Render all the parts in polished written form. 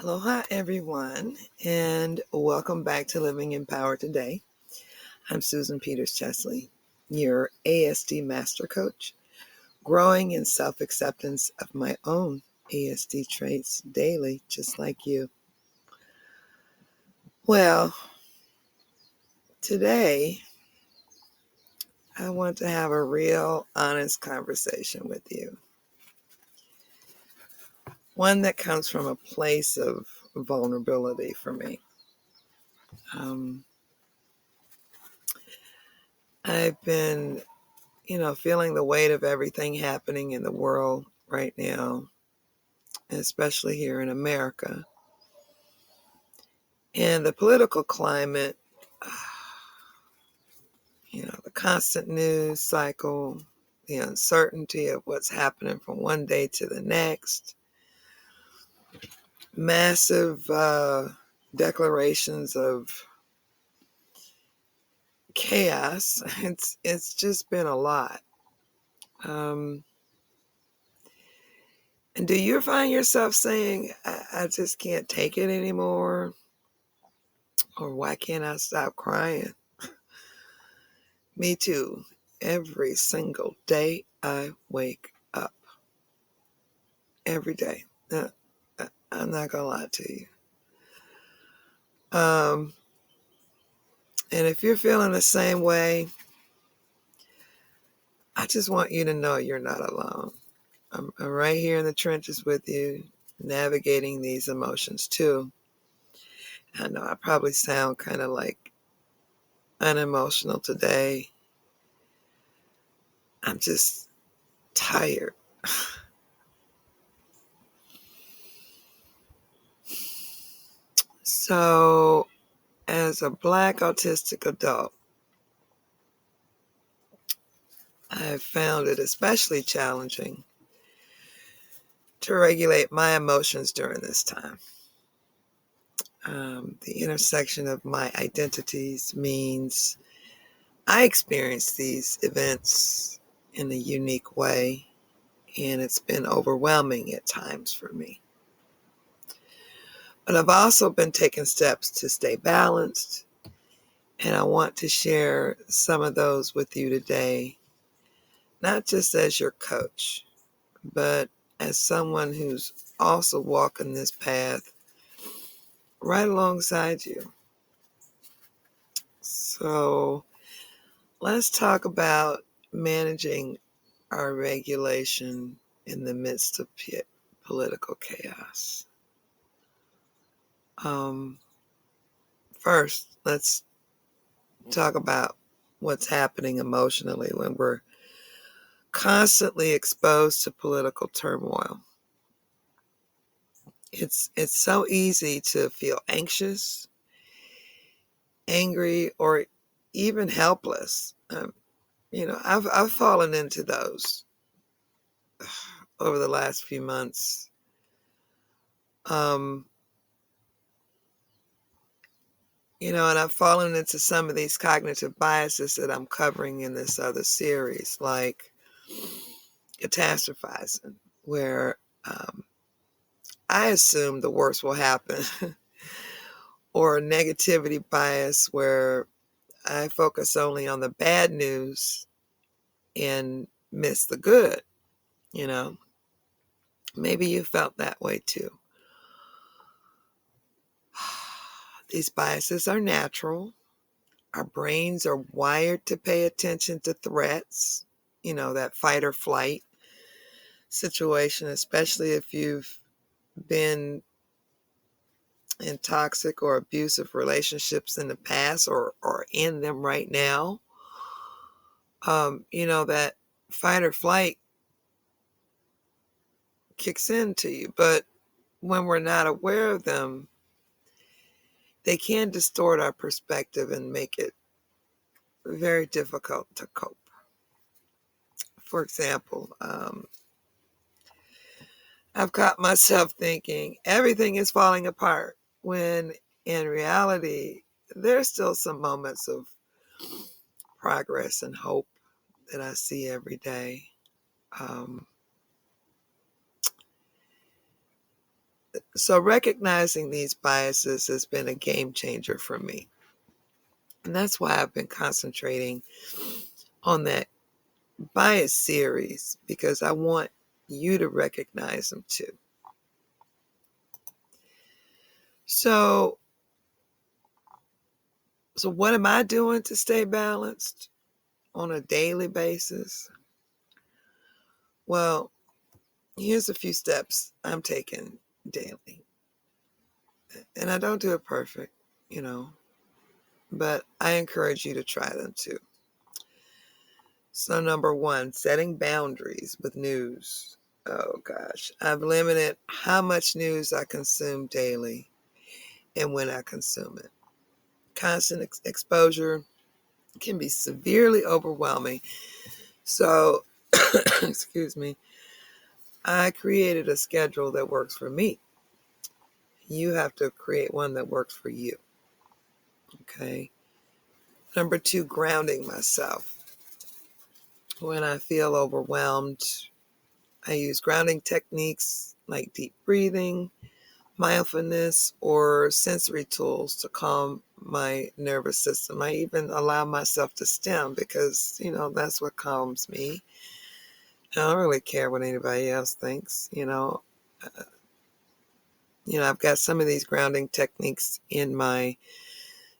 Aloha, everyone, and welcome back to Living in Power Today. I'm Susan Peters Chesley, your ASD Master Coach, growing in self-acceptance of my own ASD traits daily, just like you. Well, today I want to have a real, honest conversation with you. One that comes from a place of vulnerability for me. I've been feeling the weight of everything happening in the world right now, especially here in America. And the political climate, the constant news cycle, the uncertainty of what's happening from one day to the next, massive declarations of chaos. It's just been a lot. And do you find yourself saying, I just can't take it anymore? Or why can't I stop crying? Me too. Every single day I wake up. Every day. I'm not going to lie to you. And if you're feeling the same way, I just want you to know you're not alone. I'm right here in the trenches with you, navigating these emotions too. I know I probably sound kind of like unemotional today. I'm just tired. So, as a Black autistic adult, I've found it especially challenging to regulate my emotions during this time. The intersection of my identities means I experience these events in a unique way, and it's been overwhelming at times for me. But I've also been taking steps to stay balanced, and I want to share some of those with you today, not just as your coach, but as someone who's also walking this path right alongside you. So let's talk about managing our regulation in the midst of political chaos. First, let's talk about what's happening emotionally when we're constantly exposed to political turmoil. It's so easy to feel anxious, angry, or even helpless. I've fallen into those over the last few months. And I've fallen into some of these cognitive biases that I'm covering in this other series, like catastrophizing, where I assume the worst will happen, or negativity bias, where I focus only on the bad news and miss the good. Maybe you felt that way too. These biases are natural. Our brains are wired to pay attention to threats, that fight or flight situation, especially if you've been in toxic or abusive relationships in the past or in them right now. That fight or flight kicks into you. But when we're not aware of them, they can distort our perspective and make it very difficult to cope. For example, I've caught myself thinking everything is falling apart when in reality, there's still some moments of progress and hope that I see every day. So recognizing these biases has been a game changer for me. And that's why I've been concentrating on that bias series, because I want you to recognize them too. So what am I doing to stay balanced on a daily basis? Well, here's a few steps I'm taking daily. And I don't do it perfect, but I encourage you to try them too. So number 1, setting boundaries with news. Oh gosh, I've limited how much news I consume daily and when I consume it. Constant exposure can be severely overwhelming. So, excuse me, I created a schedule that works for me. You have to create one that works for you. Okay. Number 2, grounding myself. When I feel overwhelmed, I use grounding techniques like deep breathing, mindfulness, or sensory tools to calm my nervous system. I even allow myself to stim because, that's what calms me. I don't really care what anybody else thinks, I've got some of these grounding techniques in my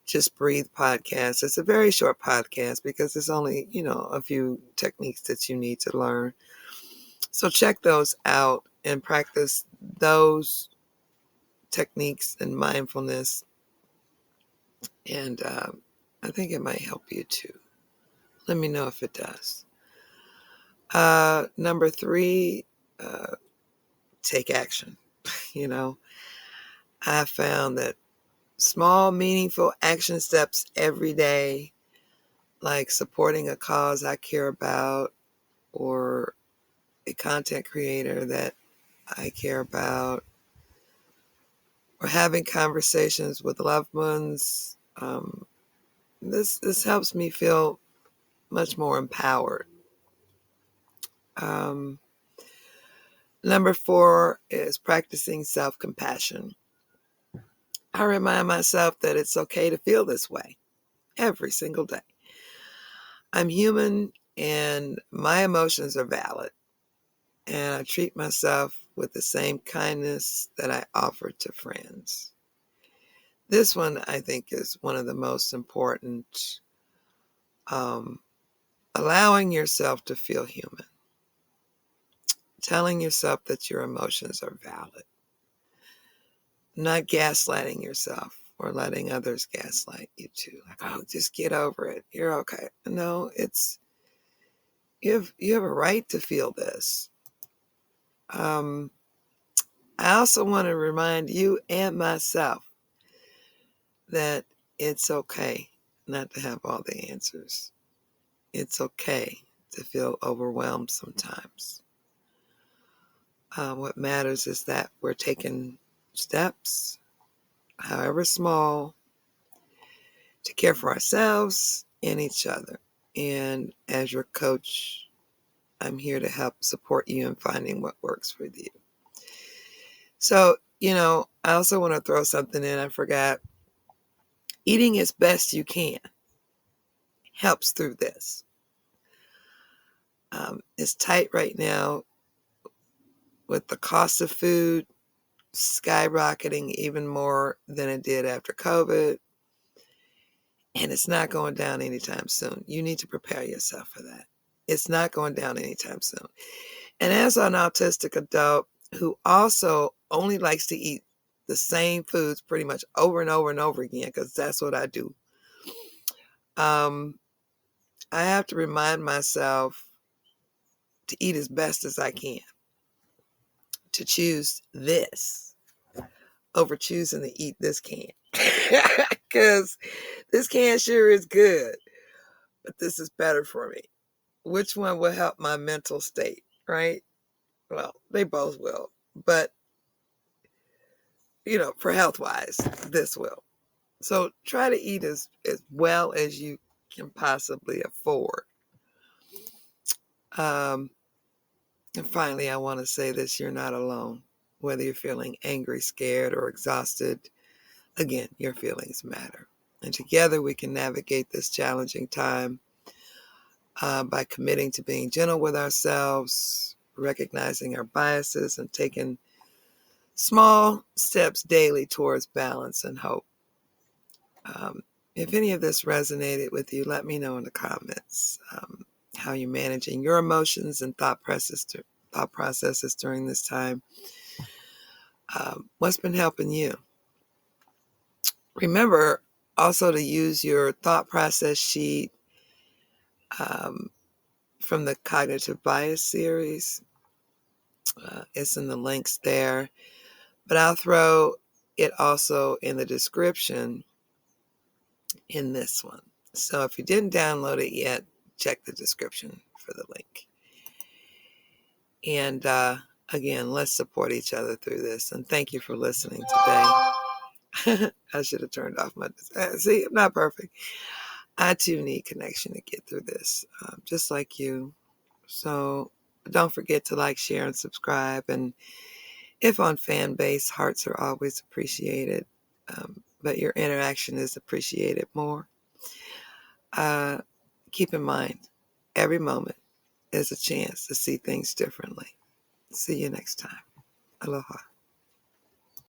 Just Breathe podcast. It's a very short podcast because it's only, a few techniques that you need to learn. So check those out and practice those techniques and mindfulness. And I think it might help you too. Let me know if it does. Number 3, take action. I found that small, meaningful action steps every day, like supporting a cause I care about or a content creator that I care about, or having conversations with loved ones. This helps me feel much more empowered. Number 4 is practicing self-compassion. I remind myself that it's okay to feel this way every single day. I'm human and my emotions are valid, and I treat myself with the same kindness that I offer to friends. This one, I think, is one of the most important. Allowing yourself to feel human. Telling yourself that your emotions are valid. Not gaslighting yourself or letting others gaslight you too. Like, oh, just get over it. You're okay. No, you have a right to feel this. I also want to remind you and myself that it's okay not to have all the answers. It's okay to feel overwhelmed sometimes. What matters is that we're taking steps, however small, to care for ourselves and each other. And as your coach, I'm here to help support you in finding what works for you. So, I also want to throw something in. I forgot. Eating as best you can helps through this. It's tight right now with the cost of food skyrocketing even more than it did after COVID. And it's not going down anytime soon. You need to prepare yourself for that. It's not going down anytime soon. And as an autistic adult who also only likes to eat the same foods pretty much over and over and over again, because that's what I do, I have to remind myself to eat as best as I can, to choose this over choosing to eat this can. Because this can sure is good, but this is better for me. Which one will help my mental state, right? Well, they both will. But, for health-wise, this will. So try to eat as well as you can possibly afford. And finally, I want to say this: you're not alone. Whether you're feeling angry, scared, or exhausted, again, your feelings matter. And together we can navigate this challenging time by committing to being gentle with ourselves, recognizing our biases, and taking small steps daily towards balance and hope. If any of this resonated with you, let me know in the comments how you're managing your emotions and thought processes during this time. What's been helping you? Remember also to use your thought process sheet from the Cognitive Bias series. It's in the links there, but I'll throw it also in the description in this one. So if you didn't download it yet, check the description for the link. And again, let's support each other through this. And thank you for listening today. I should have turned off my... See, I'm not perfect. I too need connection to get through this, just like you. So don't forget to like, share, and subscribe. And if on fan base, hearts are always appreciated, but your interaction is appreciated more. Keep in mind, every moment is a chance to see things differently. See you next time. Aloha.